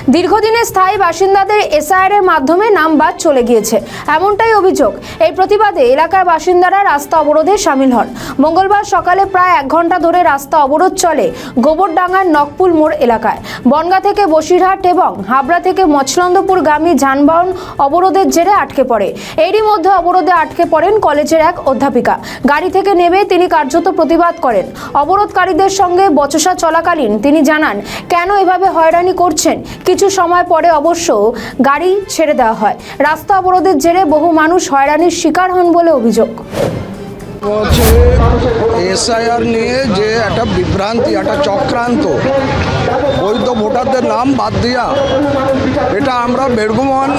দীর্ঘদিনের স্থায়ী বাসিন্দাদের এসআইআর এর মাধ্যমে নাম বাদ চলে গিয়েছে, এমনটাই অভিযোগ। এই প্রতিবাদে এলাকার বাসিন্দারা রাস্তা অবরোধে সামিল হন। মঙ্গলবার সকালে প্রায় 1 ঘন্টা ধরে রাস্তা অবরোধ চলে গোবরডাঙ্গার নকপুল মোড় এলাকায়। বনগাঁ থেকে বসিরহাট এবং হাবড়া থেকে মছলন্দপুরগামী যানবাহন অবরোধের জেরে আটকে পড়ে। এরই মধ্যে অবরোধে আটকে পড়েন কলেজের এক অধ্যাপিকা। গাড়ি থেকে নেমে তিনি কার্যত প্রতিবাদ করেন। অবরোধকারীদের সঙ্গে বচসা চলাকালীন তিনি জানান কেন এভাবে হয়রানি করছেন। কিছু সময় পরে অবশ্য গাড়ি ছেড়ে দেওয়া হয়। রাস্তা অবরোধের জেরে বহু মানুষ হয়রানির শিকার হন বলে অভিযোগ। এসআইআর নিয়ে যে একটা বিভ্রান্তি, একটা চক্রান্ত, বৈধ ভোটারদের নাম বাদ দিয়া, এটা আমরা বেড়গুমন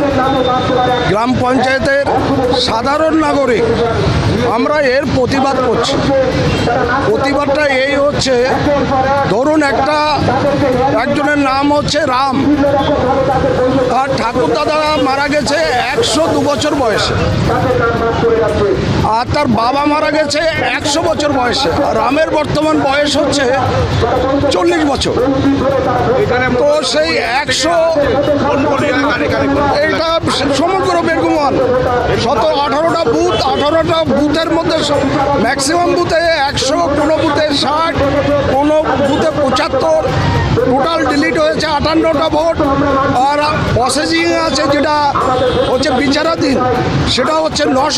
গ্রাম পঞ্চায়েতের সাধারণ নাগরিক আমরা এর প্রতিবাদ করছি। প্রতিবাদটা এই হচ্ছে, ধরুন একজনের নাম হচ্ছে রাম, তার ঠাকুরদাদা মারা গেছে 102 বছর বয়সে, আর তার বাবা মারা গেছে 100 বছর বয়সে। আর রামের বর্তমান বয়স হচ্ছে 40 বছর। তো সেই 100, এইটা সমগ্র বেড়গুমন 18টা বুথ, 18টা বুথের মধ্যে ম্যাক্সিমাম বুথে 100, কোনো বুথে 60, কোনো বুথে 75, টোটাল ডিলিট হয়েছে 58টা ভোট। আর প্রসেসিং আছে যেটা হচ্ছে বিচারাধীন, সেটা হচ্ছে 900